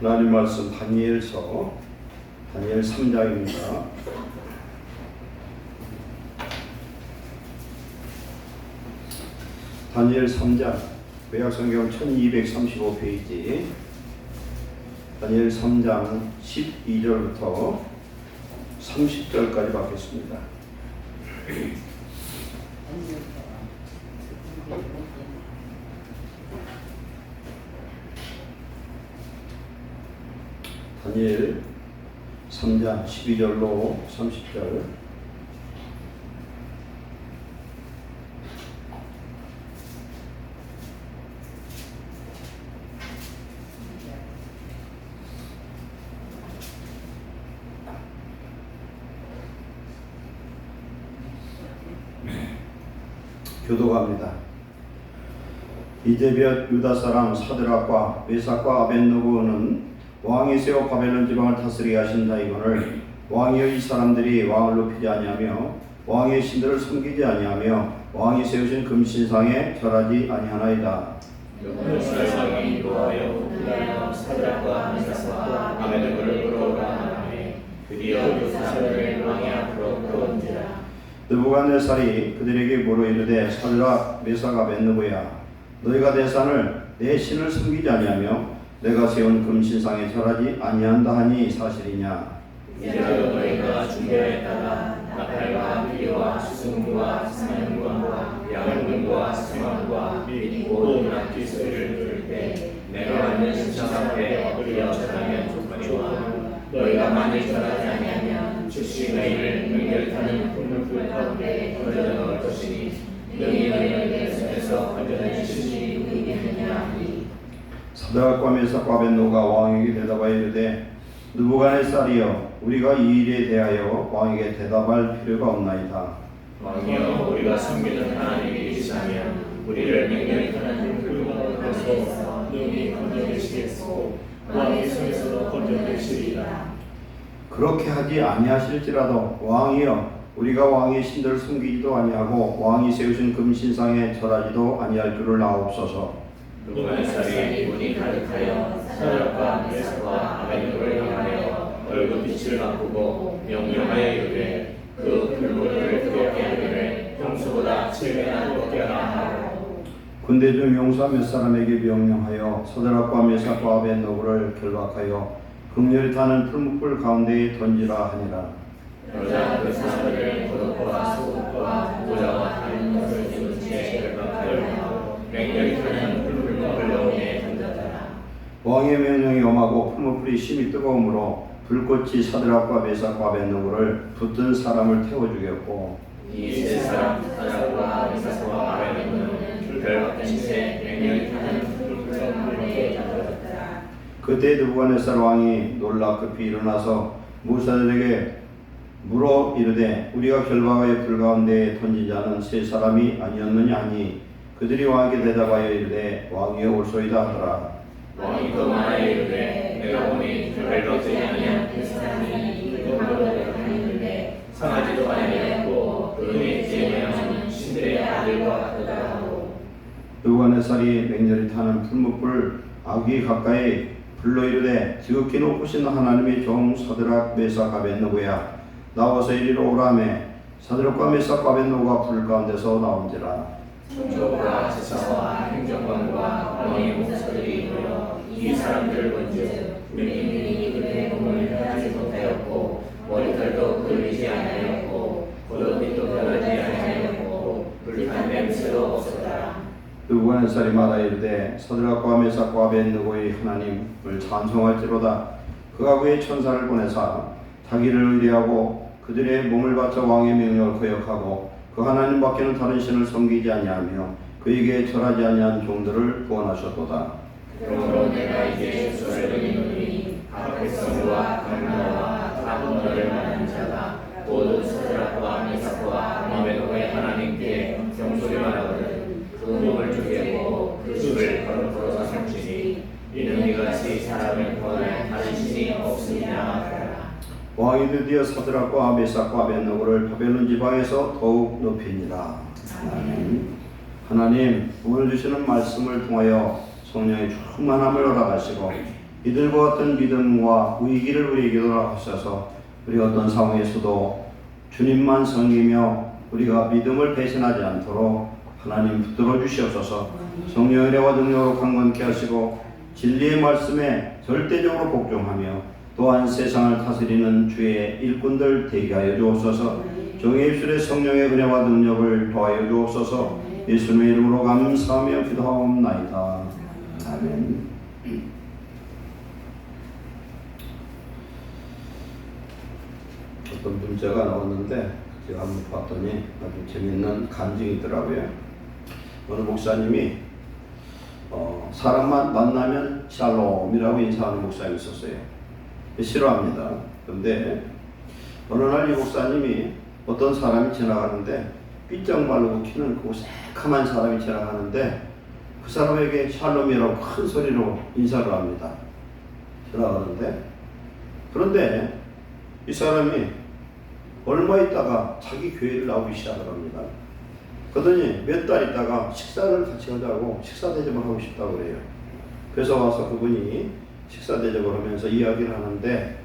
하나님 말씀 다니엘서 다니엘 3장입니다. 다니엘 3장 구약성경 1235페이지 다니엘 3장 12절부터 30절까지 받겠습니다. 다니엘 3장 12절로 30절. 교도갑니다. 이제벳 유다 사람 사드락과 메삭과 아벳느고는 왕이 세워 바벨론 지방을 다스리게 하신 자이거늘 왕이여 이 사람들이 왕을 높이지 아니하며 왕의 신들을 섬기지 아니하며 왕이 세우신 금신상에 절하지 아니하나이다. 왕이 노하여 사드락과 메삭과 아벳느고를 부르라 하매 드디어 그 사람들을 왕의 앞으로 끌어온지라. 느부갓네살이 그들에게 물어 이르되 사드락 메삭 아벳느고야 너희가 내 산을 내 신을 섬기지 아니하며 내가 세운 금신상에 절하지 아니한다 하니 사실이냐. 이제라도 너희가 준비하였다가 나팔과 피리와 수승과 사냥과 양문과 생화과 및 모든 악기 소리를 들을 때 내가 앉는 신상 앞에 엎드려 절하면 좋거니와 너희가 만일 절하지 아니하면 즉시 너희를 맹렬타는 불 가운데 던져 넣을 것이니 능히 너희에게 손에서 건져낸 신이 누구이겠느냐 하니. 사드락과 메삭과 아벳느고가 왕에게 대답하여 이르되 느부갓네살이여 우리가 이 일에 대하여 왕에게 대답할 필요가 없나이다. 왕이여 우리가 섬기는 하나님이 계시다면 우리를 맹렬히 타는 불 가운데서 능히 건져내시겠고 왕의 손에서도 건져내시리라. 그렇게 하지 아니하실지라도 왕이여 우리가 왕의 신들을 숨기지도 아니하고 왕이 세우신 금신상에 절하지도 아니할 줄을 아옵소서. 느부갓네살이 눈이 가득하여 사드락과 메삭과 아벳느고를 향하여 얼굴빛을 바꾸고 명령하여 이르되 그 불문을 뜨겁게 하기를 평소보다 7배나 뜨겁게 하라 하고. 군대 중 용사 몇 사람에게 명령하여 사드락과 메삭과 아벳느고를 결박하여 극렬히 타는 풀무불 가운데에 던지라 하니라. 그러자 그 사람들을 겉옷과 속옷과 모자와 다른 것을 입은 채 결박하여 하고 맹렬히 타는 풀무불 가운데에 던졌더라. 왕의 명령이 엄하고 풀무불이 심히 뜨거우므로 불꽃이 사드락과 메삭과 아벳느고를 붙든 사람을 태워 죽였고 이 세 사람 사드락과 메삭과 아벳느고는 결박된 채 맹렬히 타는 풀무불 가운데에 던졌더라. 그때 느부갓네살 왕이 놀라 급히 일어나서 무사들에게 물어 이르되 우리가 결박하여 불 가운데에 던진 자는 세 사람이 아니었느냐 하니 그들이 왕에게 대답하여 이르되 왕이여 올소이다 하더라. 왕이 또 말하여 이르되 내가 보니 결박되지 아니한 그 사람이 이름으로 다니는데 상하지도 아니하였고 그의 제모양은 신들의 아들과 같더라 하고. 느부갓네살이 맹렬히 타는 풀무불 아귀 가까이 불러 이르되 지극히 높으신 하나님의 종 사드락 메삭 아벳느고야 나와서 이리로 오라매 사드락과 메삭과 아벳느고가 불 가운데서 나온지라. 총독과 제사와 행정관과 왕의 목사들이 모여 이 사람들을 본즉 우리는 그들의 몸을 하지 못하였고 머리털도 그리지 아니하였고 겉옷빛도 변하지 아니하였고 불탄 냄새도 없었더라. 느부갓네살이 말하여 이르되 사드락과 메삭과 아벳느고의 하나님을 찬송할지로다. 그가 그의 천사를 보내사 자기를 의뢰하고 그들의 몸을 바쳐 왕의 명령을 거역하고 그 하나님밖에는 다른 신을 섬기지 아니하며 그에게 절하지 아니한 종들을 구원하셨도다. 그러므로 내가 이제 소설을 각 백성과 각 나라와 다 언어를 말하는 자가 모두 사드락과 메삭과 아벳느고의 하나님께 경소리만 하거든 그 몸을 죽이고 그 집을 거룩으로 삼지니 이는 이같이 사람을 구원할 다른 신이 없으니라 하더라. 왕이 드디어 사드락과 메삭과 아벳느고를 바벨론 지방에서 더욱 높이니라. 하나님 오늘 주시는 말씀을 통하여 성령의 충만함을 허락하시고 이들과 같은 믿음과 위기를 우리에게 허락하셔서 우리 어떤 상황에서도 주님만 섬기며 우리가 믿음을 배신하지 않도록 하나님 붙들어 주시옵소서. 성령의 은혜와 능력으로 강건케 하시고 진리의 말씀에 절대적으로 복종하며 또한 세상을 다스리는 주의 일꾼들 되게 하여 주옵소서. 종의 입술에 성령의 은혜와 능력을 더하여 주옵소서. 예수님의 이름으로 감사하며 기도하옵나이다. 아멘. 어떤 문자가 나왔는데 제가 한번 봤더니 아주 재밌는 간증이 있더라고요. 어느 목사님이 사람만 만나면 샬롬이라고 인사하는 목사님이 있었어요. 싫어합니다. 그런데 어느 날 이 목사님이 어떤 사람이 지나가는데 삐쩍 말로 키는 그 새카만 사람이 지나가는데 그 사람에게 샬롬이라고 큰 소리로 인사를 합니다. 지나가는데 그런데 이 사람이 얼마 있다가 자기 교회를 나오기 시작을 합니다. 그러더니 몇 달 있다가 식사를 같이 하자고 식사 대접을 하고 싶다고 그래요. 그래서 와서 그분이 식사 대접을 하면서 이야기를 하는데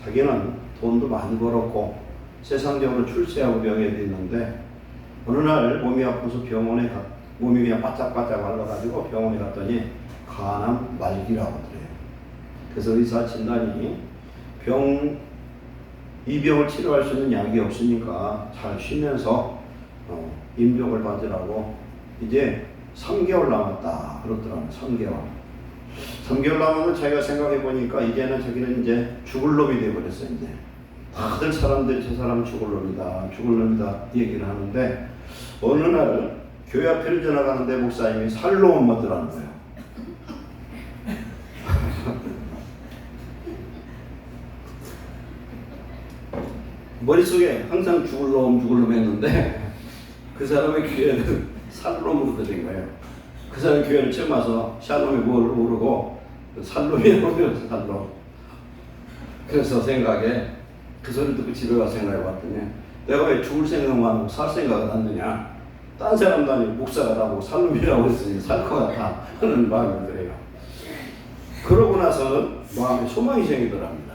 자기는 돈도 많이 벌었고 세상적으로 출세하고 명예도 있는데 어느 날 몸이 아파서 몸이 그냥 바짝바짝 말라가지고 병원에 갔더니 간암 말기라고 그래요. 그래서 의사 진단이 이 병을 치료할 수 있는 약이 없으니까 잘 쉬면서 임종을 받으라고 이제 3개월 남았다 그러더라고요. 3개월 남으면 자기가 생각해 보니까 이제는 자기는 이제 죽을 놈이 되어버렸어요. 이제 다들 사람들이 저 사람은 죽을 놈이다 얘기를 하는데 어느 날 교회 앞을 지나가는데 목사님이 살로 엄마더라는 거예요. 머릿속에 항상 죽을 놈 했는데 그 사람의 교회는 살롬으로 된 거예요. 그 사람의 교회를 처음 와서 샬롬이 뭘 모르고 살롬이라고 그래서 살롬. 그래서 생각에 그 소리 듣고 집에 가서 생각해 봤더니 내가 왜 죽을 생각만 하고 살 생각을 하느냐. 딴 사람도 아니고 목사가 나보고 살롬이라고 했으니 살 것 같아 하는 마음이 들어요. 그러고 나서는 마음에 소망이 생기더랍니다.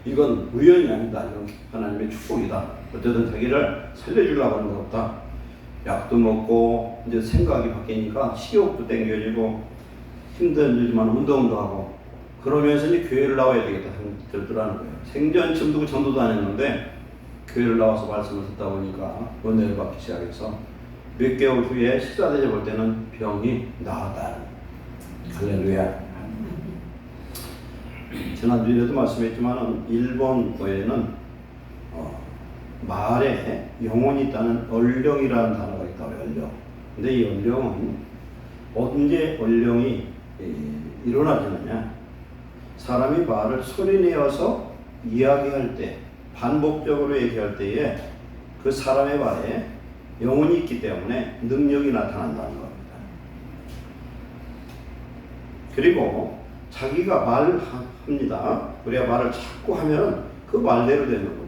이건 우연이 아니다. 이건 하나님의 축복이다. 어쨌든 자기를 살려주려고 하는 것 같다. 약도 먹고 이제 생각이 바뀌니까 식욕도 땡겨지고 힘들지만 운동도 하고 그러면서 이제 교회를 나와야 되겠다 들더라는 거예요. 생전 침두고 전도도 안 했는데 교회를 나와서 말씀을 듣다 보니까 은혜를 받기 시작해서 몇 개월 후에 식사 대접할 때는 병이 나았다. 할렐루야. 지난주에도 말씀했지만 일본어에는 말에 영혼이 있다는 얼령이라는 단어가 있다고 해요. 얼령. 근데 이 얼령은 언제 얼령이 일어나느냐? 사람이 말을 소리내어서 이야기할 때, 반복적으로 얘기할 때에 그 사람의 말에 영혼이 있기 때문에 능력이 나타난다는 겁니다. 그리고 자기가 말을 합니다. 우리가 말을 자꾸 하면 그 말대로 되는 겁니다.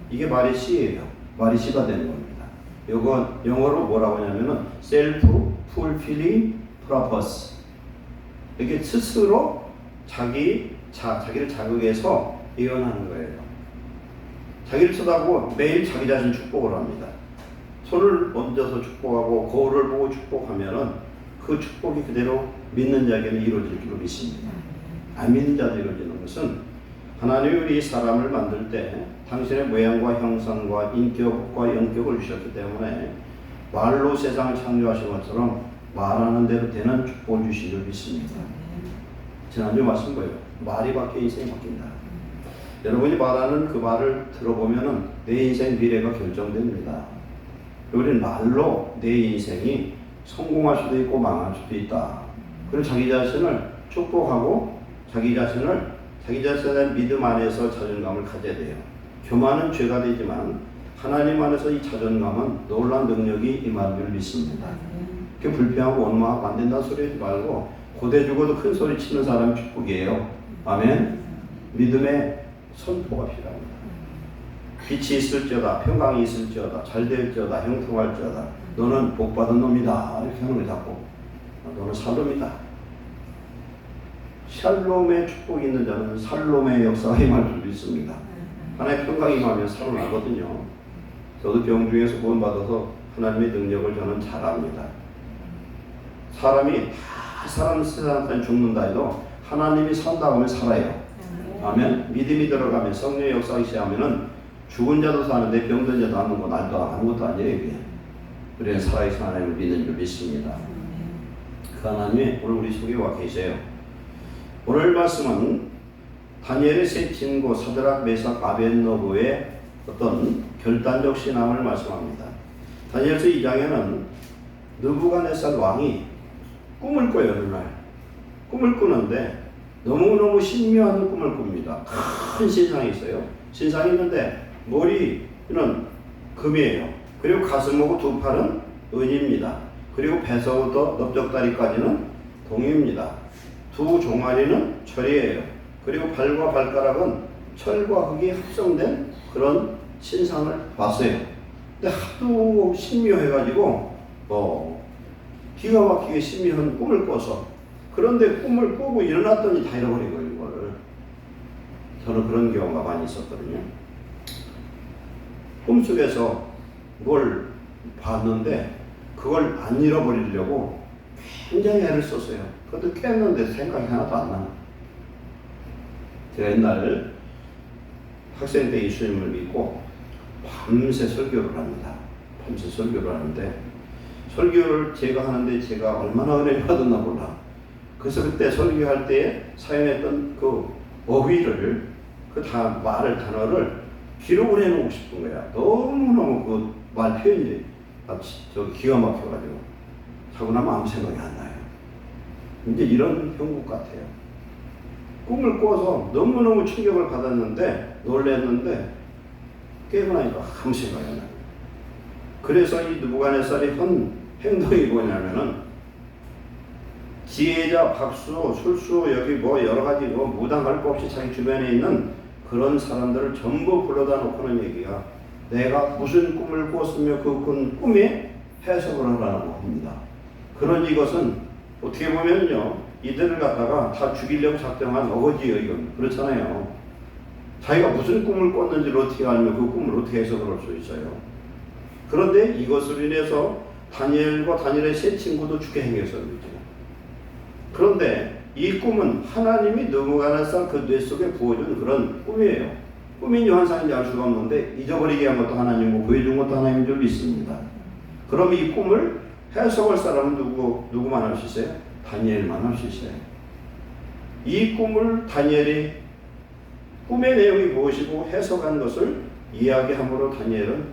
이게 말이 시예요. 말이 시가 되는 겁니다. 이건 영어로 뭐라고 하냐면은 self-fulfilling purpose. 이게 스스로 자기를 자극해서 예언하는 거예요. 자기를 쳐다보고 매일 자기 자신 축복을 합니다. 손을 얹어서 축복하고 거울을 보고 축복하면은 그 축복이 그대로 믿는 자에게는 이루어질 줄로 믿습니다. 안 믿는 자도 이루어지는 것은 하나님이 우리 사람을 만들 때 당신의 모양과 형상과 인격과 영격을 주셨기 때문에 말로 세상을 창조하신 것처럼 말하는 대로 되는 축복을 주신 줄 믿습니다. 지난주 말씀 뭐예요? 말이 바뀌어 인생이 바뀐다. 여러분이 말하는 그 말을 들어보면은 내 인생 미래가 결정됩니다. 우리는 말로 내 인생이 성공할 수도 있고 망할 수도 있다. 그리고 자기 자신을 축복하고 자기 자신의 믿음 안에서 자존감을 가져야 돼요. 교만은 죄가 되지만 하나님 안에서 이 자존감은 놀라운 능력이 임하는 줄 믿습니다. 그 불평하고 원망하고 안 된다는 소리 하지 말고 고대 죽어도 큰 소리 치는 사람이 축복이에요. 아멘. 믿음의 선포가 필요합니다. 빛이 있을지어다, 평강이 있을지어다, 잘 될지어다, 형통할지어다. 너는 복받은 놈이다. 이렇게 하는 거예요. 자꾸. 너는 살놈이다. 샬롬의 축복이 있는 자는 살롬의 역사가 임할 줄 믿습니다. 하나님의 평강이 임하면 살아나거든요. 저도 병 중에서 구원받아서 하나님의 능력을 저는 잘 압니다. 사람이 다 사람 세상에 죽는다 해도 하나님이 산다고 하면 살아요. 아멘. 믿음이 들어가면 성령의 역사가 시작하면은 죽은 자도 사는데 병든 자도 안 오고 날도 아무것도 아니에요. 이게. 그래서 살아계신 하나님을 믿는 줄 믿습니다. 그 하나님이 오늘 우리 속에 와 계세요. 오늘 말씀은 다니엘의 세 친구 사드락, 메삭, 아벳느고의 어떤 결단적 신앙을 말씀합니다. 다니엘서 2장에는 느부갓네살 왕이 꿈을 꿔요. 어느 날 꿈을 꾸는데 너무너무 신묘한 꿈을 꿉니다. 큰 신상이 있어요. 신상이 있는데 머리는 금이에요. 그리고 가슴하고 두 팔은 은입니다. 그리고 배서부터 넓적다리까지는 동입니다. 두 종아리는 철이에요. 그리고 발과 발가락은 철과 흙이 합성된 그런 신상을 봤어요. 근데 하도 신묘해가지고 기가 막히게 신묘한 꿈을 꿔서 그런데 꿈을 꾸고 일어났더니 다 잃어버린 거예요. 이거를. 저는 그런 경우가 많이 있었거든요. 꿈속에서 뭘 봤는데 그걸 안 잃어버리려고 굉장히 애를 썼어요. 그것도 깼는데 생각이 하나도 안 나요. 제가 옛날 학생 때 예수님을 믿고 밤새 설교를 합니다. 밤새 설교를 하는데 설교를 제가 하는데 제가 얼마나 은혜를 받았나 몰라. 그래서 그때 설교할 때 사용했던 그 어휘를 말을 단어를 기록을 해놓고 싶은 거야. 너무너무 그 말 표현이 기가 막혀가지고 자고 나면 아무 생각이 안 나요. 이제 이런 형국 같아요. 꿈을 꿔서 너무너무 충격을 받았는데 놀랐는데 깨고 나니까 아무 생각이 안 나요. 그래서 이 느부갓네살의 현 행동이 뭐냐면은 지혜자, 박수, 술수, 여기 여러 가지 무당할 거 없이 자기 주변에 있는 그런 사람들을 전부 불러다 놓고는 얘기가 내가 무슨 꿈을 꿨으며 그 꿈에 해석을 하라고 합니다. 그러니 이것은 어떻게 보면요 이들을 갖다가 다 죽이려고 작정한 어거지예요. 이건 그렇잖아요. 자기가 무슨 꿈을 꿨는지를 어떻게 알면 그 꿈을 어떻게 해석을 할 수 있어요. 그런데 이것으로 인해서 다니엘의 세 친구도 죽게 행해서요. 그런데 이 꿈은 하나님이 느부갓네살 그 뇌 속에 부어준 그런 꿈이에요. 꿈인지 환상인지 알 수가 없는데 잊어버리게 한 것도 하나님이고 보여준 것도 하나님인 줄 믿습니다. 그럼 이 꿈을 해석할 사람은 누구만 할 수 있어요? 다니엘만 할 수 있어요. 이 꿈을 다니엘이 꿈의 내용이 무엇이고 해석한 것을 이야기함으로 다니엘은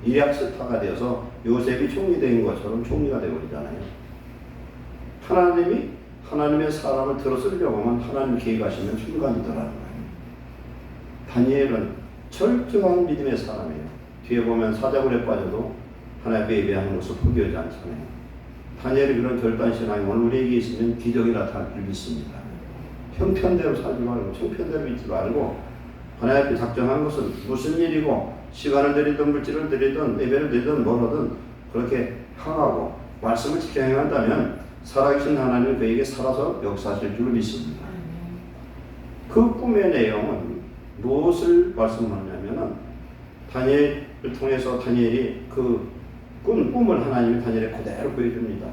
일약스타가 되어서 요셉이 총리 된 것처럼 총리가 되어버리잖아요. 하나님의 사람을 들어 쓰려고 하면 하나님 계획하시면 순간이더라는 거예요. 다니엘은 철저한 믿음의 사람이에요. 뒤에 보면 사자굴에 빠져도 하나님 앞에 예배하는 것을 포기하지 않잖아요. 다니엘이 그런 결단신앙이 오늘 우리에게 있으면 기적이 나타날 줄 믿습니다. 형편대로 살지 말고 청편대로 있지 말고 하나님 앞에 작정한 것은 무슨 일이고 시간을 들이든 물질을 들이든 예배를 드리든 뭐든 그렇게 향하고 말씀을 지켜 행한다면 살아계신 하나님은 그에게 살아서 역사하실 줄 믿습니다. 그 꿈의 내용은 무엇을 말씀하냐면은 다니엘을 통해서 다니엘이 그 꿈을 하나님이 다니엘에 그대로 보여줍니다.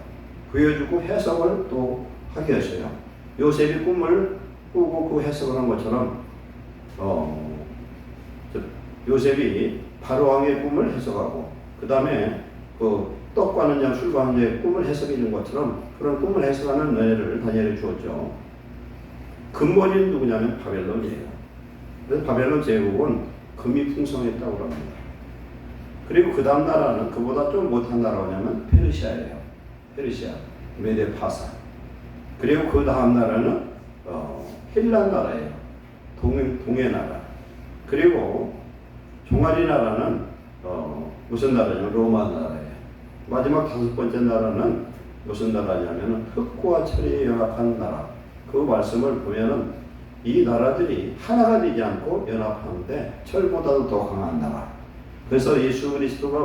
보여주고 해석을 또 하게 하셔요. 요셉이 꿈을 꾸고 그 해석을 한 것처럼 요셉이 바로왕의 꿈을 해석하고 그 다음에 그 떡과 하는 양 술과 하는 양의 꿈을 해석해 준 것처럼 그런 꿈을 해석하는 은혜를 다니엘에 주었죠. 근본인 누구냐면 바벨론이에요. 그래서 바벨론 제국은 금이 풍성했다고 합니다. 그리고 그 다음 나라는 그보다 좀 못한 나라가 뭐냐면 페르시아예요. 페르시아, 메데파사. 그리고 그 다음 나라는 헬란 나라예요. 동해 나라. 그리고 종아리 나라는 무슨 나라냐면 로마 나라예요. 마지막 다섯 번째 나라는 무슨 나라냐면 흙과 철이 연합한 나라. 그 말씀을 보면은 이 나라들이 하나가 되지 않고 연합하는데 철보다도 더 강한 나라. 그래서 예수 그리스도가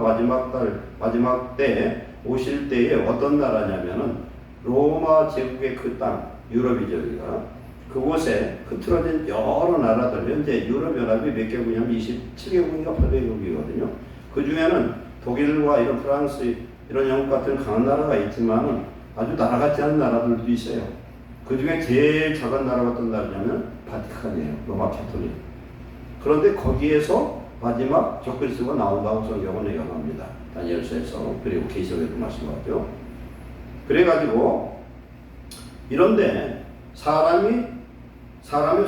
마지막 때 오실 때에 어떤 나라냐면은 로마 제국의 그 땅, 유럽이죠, 여기가. 그곳에 흐트러진 여러 나라들, 현재 유럽연합이 몇 개국이냐면 27개국인가 8개국이거든요. 그 중에는 독일과 이런 프랑스, 이런 영국 같은 강한 나라가 있지만 아주 나라 같지 않은 나라들도 있어요. 그 중에 제일 작은 나라가 어떤 나라냐면 바티칸이에요. 로마 캐톨릭. 그런데 거기에서 마지막 적그리스도가 나온다고 성경은 예언합니다. 다니엘서에서. 그리고 계시록에도 말씀하죠. 그래가지고 이런데 사람의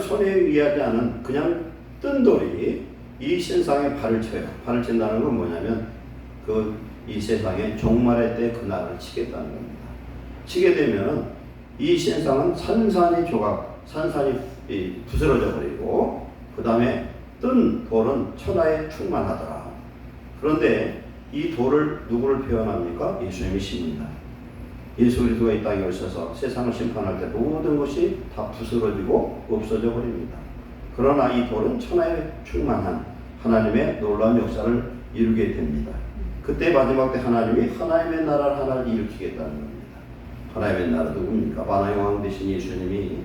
손에 의하지 않은 그냥 뜬 돌이 이 신상에 발을 쳐요. 발을 친다는 건 뭐냐면 이 세상에 종말의 때 그 날을 치겠다는 겁니다. 치게 되면 이 신상은 산산이 부스러져 버리고 그 다음에 뜬 돌은 천하에 충만하더라. 그런데 이 돌을 누구를 표현합니까? 예수님이십니다. 예수 그리스도가 이 땅에 오셔서 세상을 심판할 때 모든 것이 다 부스러지고 없어져 버립니다. 그러나 이 돌은 천하에 충만한 하나님의 놀라운 역사를 이루게 됩니다. 그때 마지막 때 하나님이 하나님의 나라를 하나를 일으키겠다는 겁니다. 하나님의 나라 누굽니까? 만왕의 왕 되신 예수님이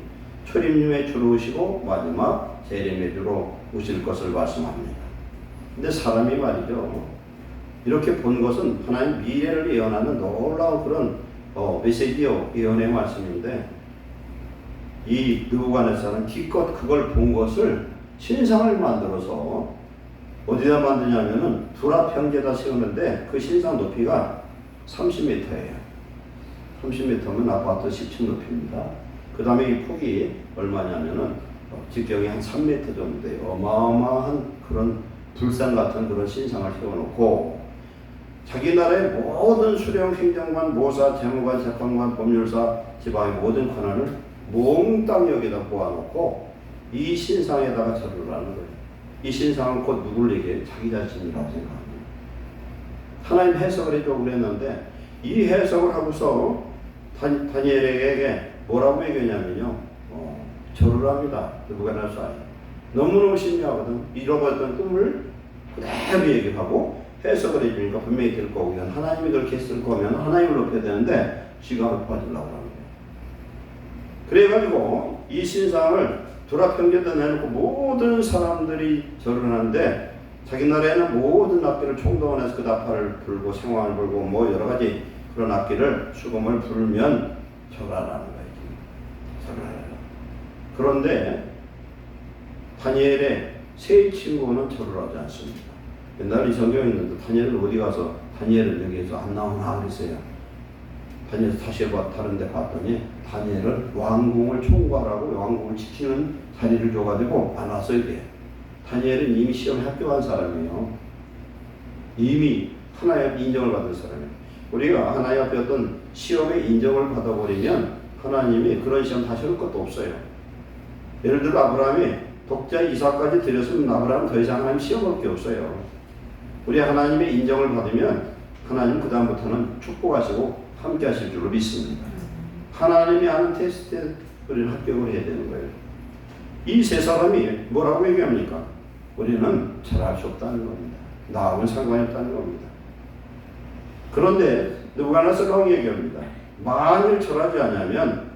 초림류에 주로 오시고 마지막 재림의 주로 오실 것을 말씀합니다. 근데 사람이 말이죠. 이렇게 본 것은 하나님 미래를 예언하는 놀라운 그런 메시지요, 예언의 말씀인데 이 느부갓네살은 기껏 그걸 본 것을 신상을 만들어서 어디다 만드냐면은 두라 평지에다 세우는데 그 신상 높이가 30m예요. 30m면 아파트 10층 높이입니다. 그 다음에 이 폭이 얼마냐면은 직경이 한 3m 정도 돼요. 어마어마한 그런 불상 같은 그런 신상을 세워놓고 자기 나라의 모든 수령, 행정관, 모사, 재무관, 재판관, 법률사, 지방의 모든 권한을 몽땅 여기다 모아놓고 이 신상에다가 절을 하는 거예요. 이 신상은 곧 누굴 얘기해요? 자기 자신이라고 생각합니다. 하나님 해석을 해주고 그랬는데 이 해석을 하고서 다니엘에게 뭐라고 얘기하냐면요. 절을 합니다. 느부갓네살. 너무너무 신기하거든. 잃어버렸던 꿈을 그대로 얘기하고 해석을 해주니까 분명히 될 거고 하나님이 그렇게 했을 거면 하나님을 높여야 되는데 지가 높아지려고 하는 거예요. 그래가지고 이 신상을 두라 평지에다 내놓고 모든 사람들이 절을 하는데 자기 나라에는 모든 악기를 총동원해서 그 나팔을 불고 생황을 불고 뭐 여러 가지 그런 악기를 수금을 불면 절하라는 거예요. 절하라. 그런데 다니엘의 세 친구는 절을 하지 않습니다. 옛날에 이 성경에 있는데 다니엘은 어디 가서 다니엘은 여기에서 안 나오나 그랬어요. 다니엘 다시 다른 데 봤더니 다니엘은 왕궁을 총괄하고 왕궁을 지키는 자리를 줘가지고 안 왔어요. 이게. 다니엘은 이미 시험에 합격한 사람이에요. 이미 하나의 인정을 받은 사람이에요. 우리가 하나의 앞에 어떤 시험에 인정을 받아버리면 하나님이 그런 시험 다시 올 것도 없어요. 예를 들어 아브라함이 독자 이삭까지 드렸으면 아브라함은 더 이상 하나님 시험 올 게 없어요. 우리 하나님의 인정을 받으면 하나님 그 다음부터는 축복하시고 함께 하실 줄로 믿습니다. 하나님이 하는 테스트에 우리는 합격을 해야 되는 거예요. 이 세 사람이 뭐라고 얘기합니까? 우리는 잘할 수 없다는 겁니다. 나하고는 상관이 없다는 겁니다. 그런데 느부갓네살은 얘기합니다. 만일 절하지 않으면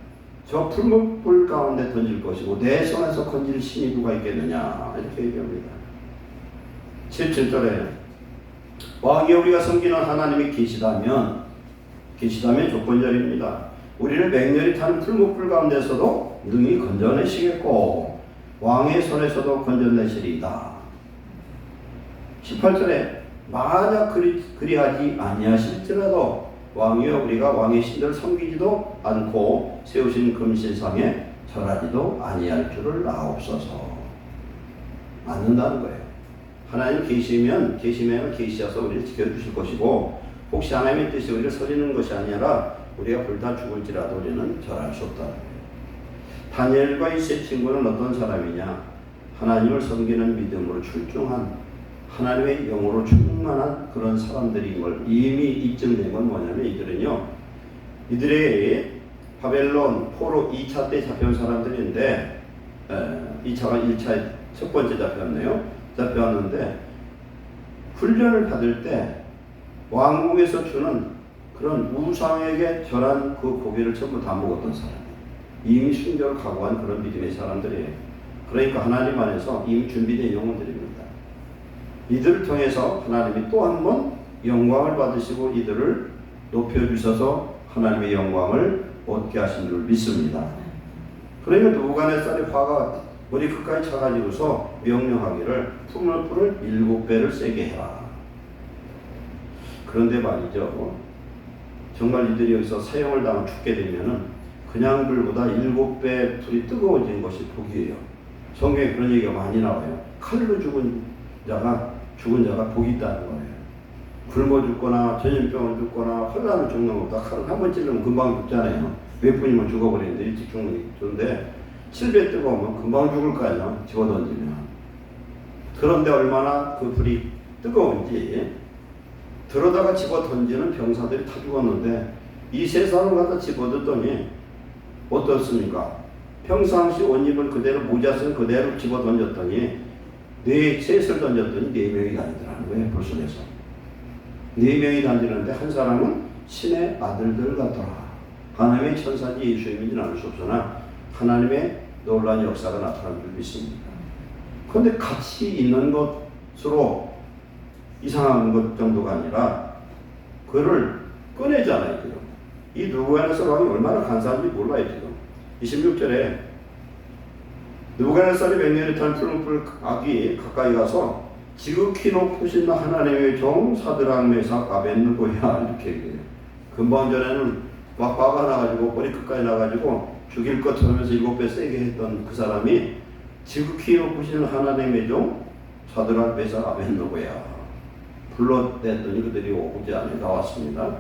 저 풀무불 가운데 던질 것이고 내 손에서 건질 신이 누가 있겠느냐 이렇게 얘기합니다. 17절에 왕이 우리가 섬기는 하나님이 계시다면 조건절입니다. 우리를 맹렬히 타는 풀무불 가운데서도 능히 건져내시겠고 왕의 손에서도 건져내시리이다. 18절에 만약 그리하지 아니하실지라도 왕이여 우리가 왕의 신들을 섬기지도 않고 세우신 금신상에 절하지도 아니할 줄을 아옵소서. 않는다는 거예요. 하나님 계시면 계시셔서 우리를 지켜주실 것이고 혹시 하나님의 뜻이 우리를 서리는 것이 아니라 우리가 불타 죽을지라도 우리는 절할 수 없다는 거예요. 다니엘과 이 세 친구는 어떤 사람이냐? 하나님을 섬기는 믿음으로 출중한 하나님의 영으로 충만한 그런 사람들인 걸 이미 입증된 건 뭐냐면 이들이 바벨론 포로 2차 때 잡혀온 사람들인데 2차가 1차 첫 번째 잡혀왔는데 훈련을 받을 때 왕궁에서 주는 그런 우상에게 절한 그 고기를 전부 다 먹었던 사람이에요. 이미 순교를 각오한 그런 믿음의 사람들이에요. 그러니까 하나님 안에서 이미 준비된 영혼들입니다. 이들을 통해서 하나님이 또 한 번 영광을 받으시고 이들을 높여주셔서 하나님의 영광을 얻게 하신 줄 믿습니다. 그러니까 느부갓네살이 화가 머리 끝까지 차가지고서 명령하기를 풀을 7배를 세게 해라. 그런데 말이죠, 정말 이들이 여기서 사형을 당하면 죽게 되면은 그냥 불보다 7배 불이 뜨거워진 것이 복이에요. 성경에 그런 얘기가 많이 나와요. 칼로 죽은 자가 복이 있다는 거예요. 굶어 죽거나 전염병을 죽거나 혼란을 죽는 것보다 칼을 한 번 찔르면 금방 죽잖아요. 몇 분이면 죽어버리는데 일찍 죽는 게 좋은데 7배 뜨거우면 금방 죽을 거 아니야, 집어던지면. 그런데 얼마나 그 불이 뜨거운지 들어다가 집어던지는 병사들이 다 죽었는데 이 세 사람을 갖다 집어넣더니 어떻습니까? 평상시 옷 입은 그대로 모자쓴 그대로 집어던졌더니 셋을 던졌더니 4명이 다니더라는 거예요. 불순에서 4명이 다니는데 한 사람은 신의 아들들 같더라. 하나님의 천사인지 예수님인지는 알 수 없으나 하나님의 놀라운 역사가 나타난 줄 믿습니다. 그런데 같이 있는 것으로 이상한 것 정도가 아니라 그를 꺼내잖아요. 지금. 이 느부갓네살 왕이 얼마나 간사한지 몰라요. 지금 26절에 느부갓네살이 맹렬히 탄 푸른 불 악이 가까이 가서 지극히 높으신 하나님의 종 사드락 메삭 아벳느고야 이렇게 얘기해요. 금방 전에는 막 화가 나가지고 머리 끝까지 나가지고 죽일 것 하면서 7배 세게 했던 그 사람이 지극히 높으신 하나님의 종 사드락 메삭 아벳느고야 불러냈더니 그들이 오지 않아 나왔습니다.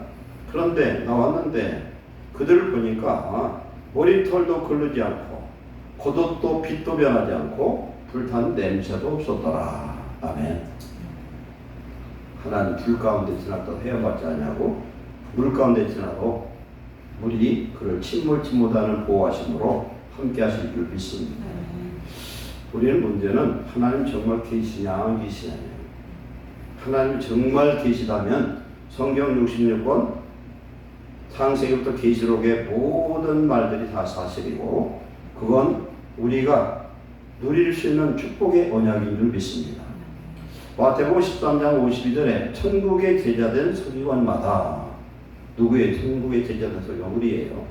그런데 나왔는데 그들을 보니까 머리털도 걸르지 않고 겉옷도 빛도 변하지 않고 불탄 냄새도 없었더라. 아멘. 하나님 불 가운데 지나도 헤어받지 않냐고 물 가운데 지나도 물이 그를 침몰치 못하는 보호하심으로 함께 하실 줄 믿습니다. 우리는 문제는 하나님 정말 계시냐 안 계시냐. 하나님 정말 계시다면 성경 66권 창세기부터 계시록의 모든 말들이 다 사실이고 그건 우리가 누릴 수 있는 축복의 언약인 줄 믿습니다. 마태복음 13장 52절에 천국의 제자된 서기관마다 누구의 천국의 제자된 서기관 우리예요.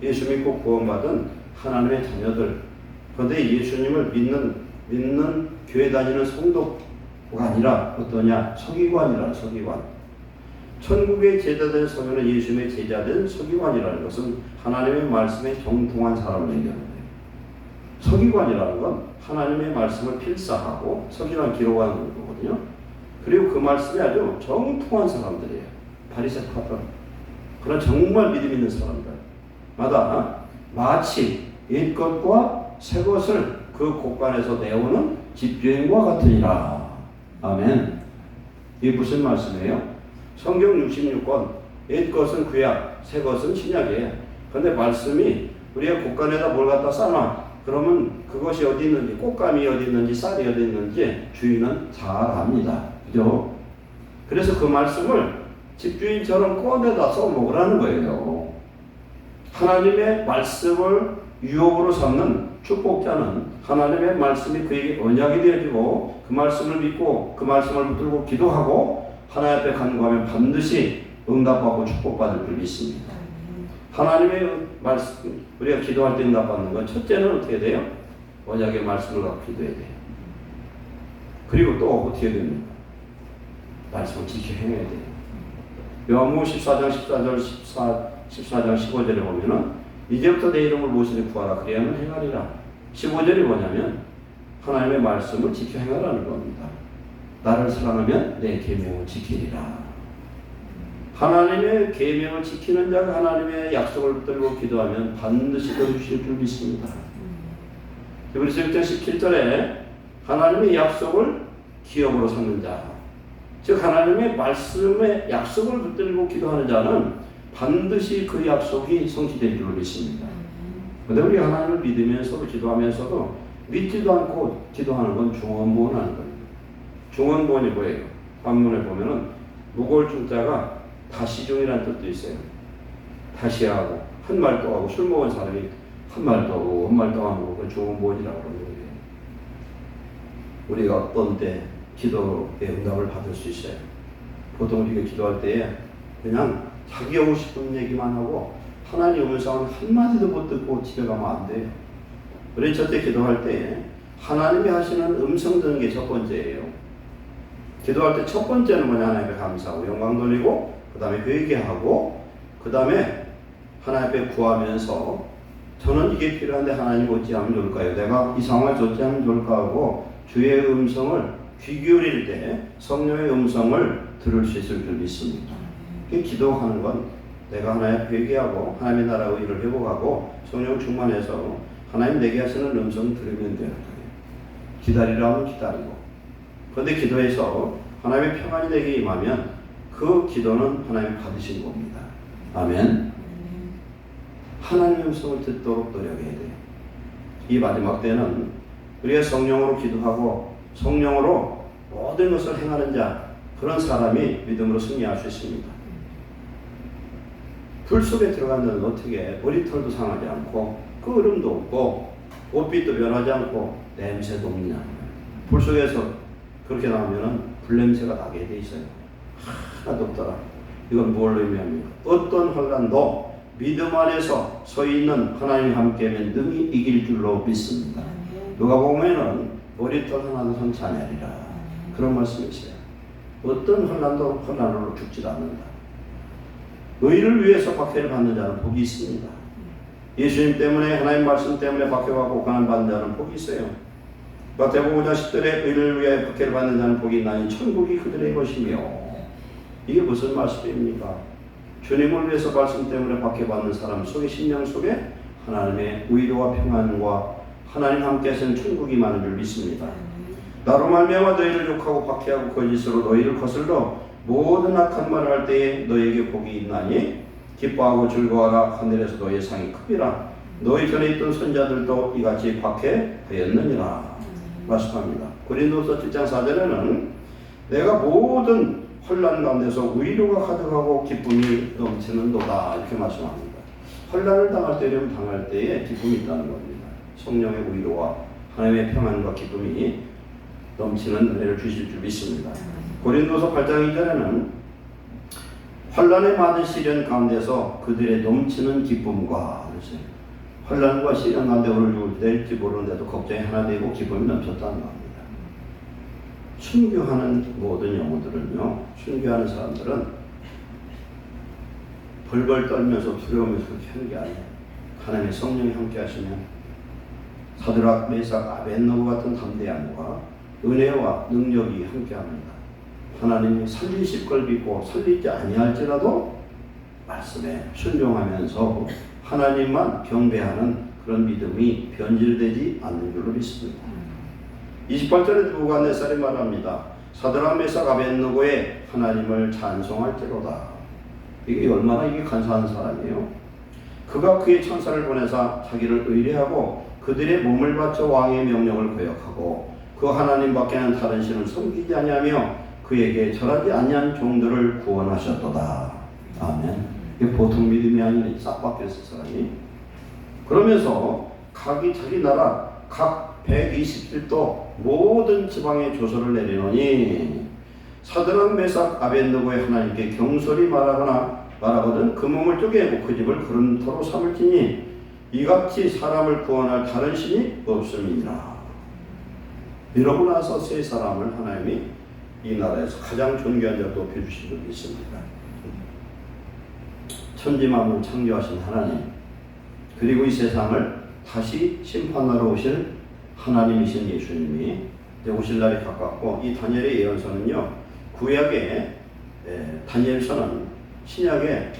예수 믿고 구원받은 하나님의 자녀들. 그런데 예수님을 믿는 교회 다니는 성도가 아니라 어떠냐? 서기관이라는 서기관. 천국의 제자된 서기관은 예수님의 제자된 서기관이라는 것은 하나님의 말씀에 정통한 사람을 얘기하는 거예요. 서기관이라는 건 하나님의 말씀을 필사하고 서기관 기록하는 거거든요. 그리고 그 말씀이 아주 정통한 사람들이에요. 바리새파들. 그런 정말 믿음 있는 사람들마다 마치 옛것과 새것을 그 곳간에서 내오는 집주인과 같으니라. 아멘. 이게 무슨 말씀이에요? 성경 66권 옛것은 구약, 새것은 신약이에요. 그런데 말씀이 우리가 곳간에다 뭘 갖다 쌓아놔. 그러면 그것이 어디 있는지, 꽃감이 어디 있는지, 쌀이 어디 있는지 주인은 잘 압니다. 그죠? 그래서 그 말씀을 집주인처럼 꺼내다 써먹으라는 거예요. 하나님의 말씀을 유혹으로 삼는 축복자는 하나님의 말씀이 그에게 언약이 되어지고 그 말씀을 믿고 그 말씀을 붙들고 기도하고 하나님 앞에 간구하면 반드시 응답받고 축복받을 줄 믿습니다. 하나님의 말씀, 우리가 기도할 때 응답받는 건 첫째는 어떻게 돼요? 언약의 말씀을 갖고 기도해야 돼요. 그리고 또 어떻게 됩니까? 말씀을 지켜 행해야 돼요. 요한복음 14장 14장 15절에 보면은 이제부터 내 이름을 무엇이니 구하라 그래야만 행하리라. 15절이 뭐냐면 하나님의 말씀을 지켜 행하라는 겁니다. 나를 사랑하면 내 계명을 지키리라. 하나님의 계명을 지키는 자가 하나님의 약속을 붙들고 기도하면 반드시 이루실 줄 믿습니다. 히브리서 1장 17절에 하나님의 약속을 기업으로 삼는 자, 즉 하나님의 말씀의 약속을 붙들고 기도하는 자는 반드시 그 약속이 성취될 줄 믿습니다. 그런데 우리 하나님을 믿으면서도 기도하면서도 믿지도 않고 기도하는 건 중언부언하는 거예요. 중언부언이 뭐예요? 한문에 보면은 무거울 중자가 다시중이라는 뜻도 있어요. 다시하고 한 말 또 하고 술 먹은 사람이 한 말도 하고 한 말도 안 하고 그 좋은 뭐지라고 그러는 거예요. 우리가 어떤 때 기도의 응답을 받을 수 있어요. 보통 우리가 기도할 때에 그냥 자기 하고 싶은 얘기만 하고 하나님 음성은 한마디도 못 듣고 집에 가면 안 돼요. 우리 저때 기도할 때 하나님이 하시는 음성 듣는 게 첫 번째예요. 기도할 때 첫 번째는 뭐냐? 하나님께 감사하고 영광 돌리고 그 다음에 회개하고 그 다음에 하나님 앞에 구하면서 저는 이게 필요한데 하나님 어찌하면 좋을까요? 내가 이 상황을 어찌하면 좋을까 하고 주의 음성을 귀 기울일 때 성령의 음성을 들을 수 있을 줄 믿습니다. 기도하는 건 내가 하나님 회개하고 하나님의 나라 의를 회복하고 성령 충만해서 하나님 내게 하시는 음성 들으면 되는 거예요. 기다리라면 기다리고. 그런데 기도해서 하나님의 평안이 내게 임하면 그 기도는 하나님 받으신 겁니다. 아멘. 하나님의 음성을 듣도록 노력해야 돼요. 이 마지막 때는 우리가 성령으로 기도하고 성령으로 모든 것을 행하는 자, 그런 사람이 믿음으로 승리할 수 있습니다. 불 속에 들어간 자는 어떻게 머리털도 상하지 않고 그 얼음도 없고 옷빛도 변하지 않고 냄새도 없느냐. 불 속에서 그렇게 나오면 불냄새가 나게 돼 있어요. 하나도 없더라. 이건 뭘 의미합니까? 어떤 혼란도 믿음 안에서 서 있는 하나님이 함께하면 능히 이길 줄로 믿습니다. 누가 보면은 머리털 하나도 상치 아니하리라. 그런 말씀이 있어요. 어떤 혼란도 혼란으로 죽지 않는다. 의를 위해서 박해를 받는 자는 복이 있습니다. 예수님 때문에 하나님 말씀 때문에 박해받고 고난받는 자는 복이 있어요. 마태복음 5장 10절에 의를 위해 박해를 받는 자는 복이 있나니 천국이 그들의 것이며, 이게 무슨 말씀입니까? 주님을 위해서 말씀 때문에 박해받는 사람 속의 심령 속에 하나님의 의로와 평안과 하나님 함께 하시는 천국이 많은 줄 믿습니다. 나로 말미암아 너희를 욕하고 박해하고 거짓으로 너희를 거슬러 모든 악한 말을 할 때에 너희에게 복이 있나니 기뻐하고 즐거워하라. 하늘에서 너희의 상이 크니라. 너희 전에 있던 선자들도 이같이 박해하였느니라 말씀합니다. 고린도서 7장 4절에는 내가 모든 혼란 가운데서 위로가 가득하고 기쁨이 넘치는도다 이렇게 말씀합니다. 혼란을 당할 때면 당할 때에 기쁨이 있다는 겁니다. 성령의 위로와 하나님의 평안과 기쁨이 넘치는 은혜를 주실 줄 믿습니다. 고린도서 8장 2절에는 환난의 많은 시련 가운데서 그들의 넘치는 기쁨과, 환난과 시련 가운데 오늘 죽을 될지 모르는데도 걱정이 하나 되고 기쁨이 넘쳤다는 겁니다. 순교하는 모든 영혼들은요, 순교하는 사람들은 벌벌 떨면서 두려우면서 그렇게 하는 게 아니에요. 하나님의 성령이 함께 하시면 사드락, 메삭, 아벤노고 같은 담대함과 은혜와 능력이 함께합니다. 하나님이 살리실 걸 믿고 살리지 아니할지라도 말씀에 순종하면서 하나님만 경배하는 그런 믿음이 변질되지 않는 줄로 믿습니다. 28절에 느부갓네살이 말합니다. 사드락, 메삭, 아벤노고의 하나님을 찬송할지로다. 이게 얼마나 이게 간사한 사람이에요. 그가 그의 천사를 보내사 자기를 의뢰하고 그들의 몸을 바쳐 왕의 명령을 거역하고 그 하나님밖에는 다른 신을 섬기지 아니하며 그에게 절하지 아니한 종들을 구원하셨도다. 아멘. 이게 보통 믿음이 아니라 싹 바뀌었을 사람이. 그러면서 자기 나라 각 127도 모든 지방의 조서를 내리노니 사드락, 메삭, 아벤노고의 하나님께 경솔히 말하거든 그 몸을 쪼개고 그 집을 그름토로 삼을지니 이같이 사람을 구원할 다른 신이 없음이니라. 이러고 나서 세 사람을 하나님이 이 나라에서 가장 존귀한 자로 높여주신 적이 있습니다. 천지만물 창조하신 하나님, 그리고 이 세상을 다시 심판하러 오실 하나님이신 예수님이 오실 날이 가깝고, 이 다니엘의 예언서는요, 구약의 다니엘서는 신약의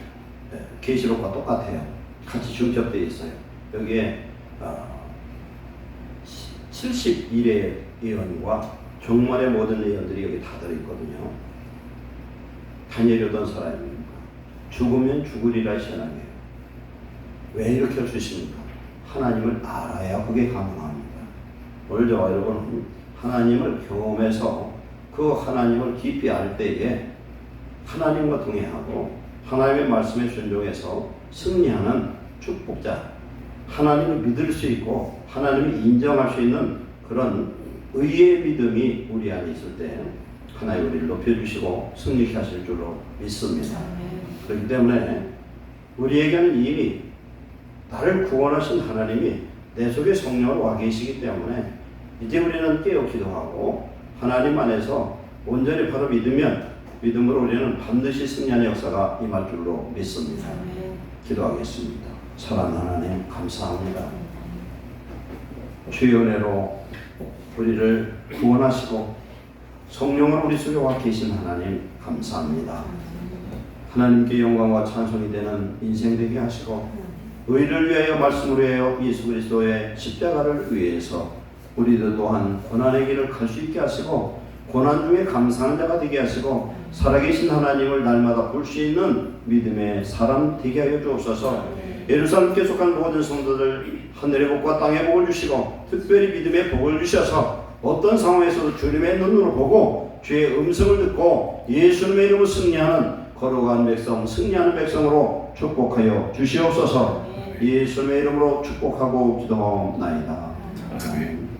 계시록과 똑같아요. 같이 중첩되어 있어요. 여기에 71의 예언과 종말의 모든 예언들이 여기 다 들어있거든요. 다니엘이 어떤 사람입니까? 죽으면 죽으리라 시원하게요. 왜 이렇게 할 수 있습니까? 하나님을 알아야 그게 가능합니다. 오늘 저와 여러분은 하나님을 경험해서 그 하나님을 깊이 알 때에 하나님과 동행하고 하나님의 말씀에 순종해서 승리하는 축복자, 하나님을 믿을 수 있고 하나님이 인정할 수 있는 그런 의의 믿음이 우리 안에 있을 때 하나님 우리를 높여주시고 승리케 하실 줄로 믿습니다. 그렇기 때문에 우리에게는 이미 나를 구원하신 하나님이 내 속에 성령으로 와 계시기 때문에 이제 우리는 깨어 기도하고 하나님 안에서 온전히 바로 믿음으로 우리는 반드시 승리하는 역사가 임할 줄로 믿습니다. 기도하겠습니다. 사랑하는 하나님 감사합니다. 주의 은혜로 우리를 구원하시고 성령으로 우리 속에 와 계신 하나님 감사합니다. 하나님께 영광과 찬송이 되는 인생 되게 하시고 의를 위하여 말씀을 위하여 예수 그리스도의 십자가를 위해서 우리도 또한 고난의 길을 갈 수 있게 하시고 고난 중에 감사하는 자가 되게 하시고 살아계신 하나님을 날마다 볼 수 있는 믿음의 사람 되게 하여 주옵소서. 예루살렘께 속한 모든 성도들 하늘의 복과 땅의 복을 주시고 특별히 믿음의 복을 주셔서 어떤 상황에서도 주님의 눈으로 보고 주의 음성을 듣고 예수님의 이름으로 승리하는 거룩한 백성, 승리하는 백성으로 축복하여 주시옵소서. 예수님의 이름으로 축복하고 기도하옵나이다. 아멘.